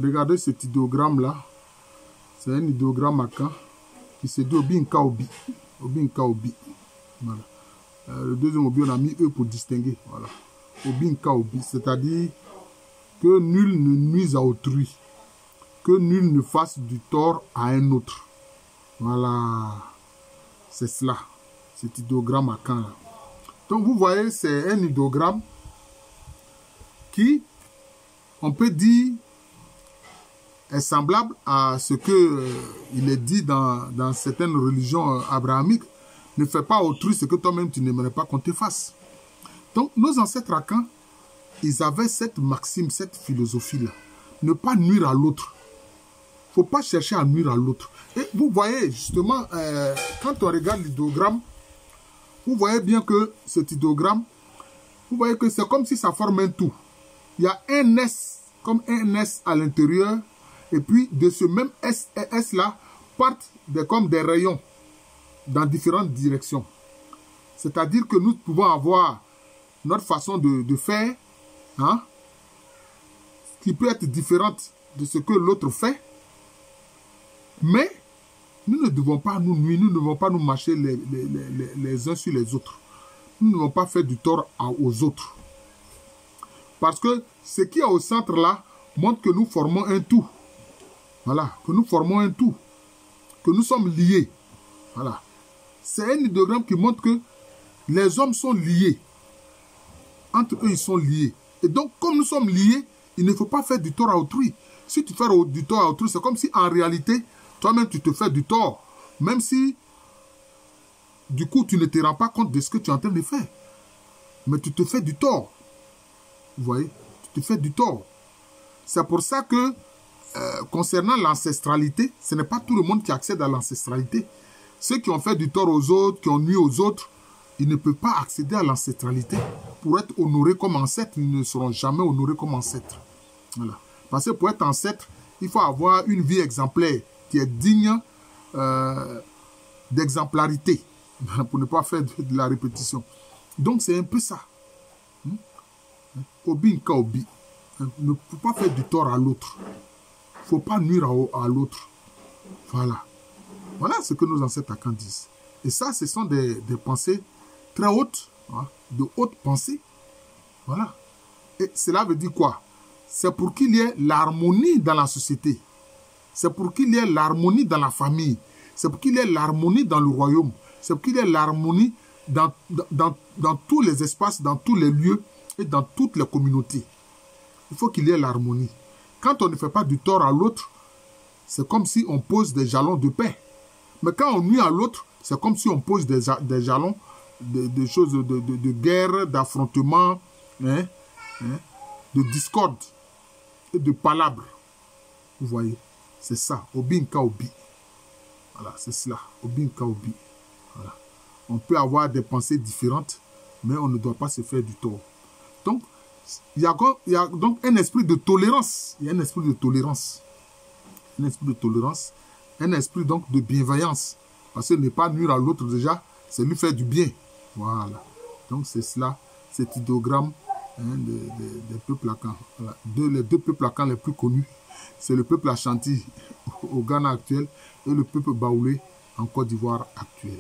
Regardez cet idéogramme-là. C'est un idéogramme akan qui se dit Obinka Obi. Obinka Obi. Voilà. Le deuxième Obi, on a mis E pour distinguer. Voilà. Obinka Obi, c'est-à-dire que nul ne nuise à autrui. Que nul ne fasse du tort à un autre. Voilà. C'est cela. Cet idéogramme akan là. Donc vous voyez, c'est un idéogramme qui, on peut dire, est semblable à ce que il est dit dans certaines religions abrahamiques. Ne fais pas à autrui ce que toi-même tu n'aimerais pas qu'on te fasse. Donc nos ancêtres akans, ils avaient cette maxime, cette philosophie-là. Ne pas nuire à l'autre. Il ne faut pas chercher à nuire à l'autre. Et vous voyez justement, quand on regarde l'idéogramme, vous voyez bien que cet idéogramme, vous voyez que c'est comme si ça forme un tout. Il y a un S, comme un S à l'intérieur. Et puis, de ce même S-là, partent comme des rayons dans différentes directions. C'est-à-dire que nous pouvons avoir notre façon de faire, hein, qui peut être différente de ce que l'autre fait. Mais, nous ne devons pas nous nuire, nous ne devons pas nous mâcher les uns sur les autres. Nous ne devons pas faire du tort aux autres. Parce que ce qui est au centre là, montre que nous formons un tout. Voilà, que nous formons un tout, que nous sommes liés. Voilà. C'est un idéogramme qui montre que les hommes sont liés. Entre eux, ils sont liés. Et donc, comme nous sommes liés, il ne faut pas faire du tort à autrui. Si tu fais du tort à autrui, c'est comme si en réalité, toi-même, tu te fais du tort. Même si, du coup, tu ne te rends pas compte de ce que tu es en train de faire. Mais tu te fais du tort. Vous voyez? Tu te fais du tort. C'est pour ça que concernant l'ancestralité, ce n'est pas tout le monde qui accède à l'ancestralité. Ceux qui ont fait du tort aux autres, qui ont nuit aux autres, ils ne peuvent pas accéder à l'ancestralité. Pour être honorés comme ancêtres, ils ne seront jamais honorés comme ancêtres. Voilà. Parce que pour être ancêtre, il faut avoir une vie exemplaire qui est digne d'exemplarité, pour ne pas faire de la répétition. Donc c'est un peu ça. Obinka Obi. Ne faut pas faire du tort à l'autre. Il ne faut pas nuire à l'autre. Voilà. Voilà ce que nos ancêtres akans disent. Et ça, ce sont des pensées très hautes, hein, de hautes pensées. Voilà. Et cela veut dire quoi? C'est pour qu'il y ait l'harmonie dans la société. C'est pour qu'il y ait l'harmonie dans la famille. C'est pour qu'il y ait l'harmonie dans le royaume. C'est pour qu'il y ait l'harmonie dans tous les espaces, dans tous les lieux et dans toutes les communautés. Il faut qu'il y ait l'harmonie. Quand on ne fait pas du tort à l'autre, c'est comme si on pose des jalons de paix. Mais quand on nuit à l'autre, c'est comme si on pose des jalons, des choses de guerre, d'affrontement, hein, de discorde et de palabres. Vous voyez, c'est ça, Obinka Obi. Voilà, c'est cela, Obinka Obi. Voilà. On peut avoir des pensées différentes, mais on ne doit pas se faire du tort. Donc, il y a donc un esprit de tolérance. Il y a un esprit de tolérance. Un esprit de tolérance. Un esprit donc de bienveillance. Parce que ne pas nuire à l'autre déjà, c'est lui faire du bien. Voilà. Donc c'est cela, cet idéogramme, hein, des peuples akans. Voilà. Les deux peuples akans les plus connus, c'est le peuple Ashanti au Ghana actuel et le peuple Baoulé en Côte d'Ivoire actuel.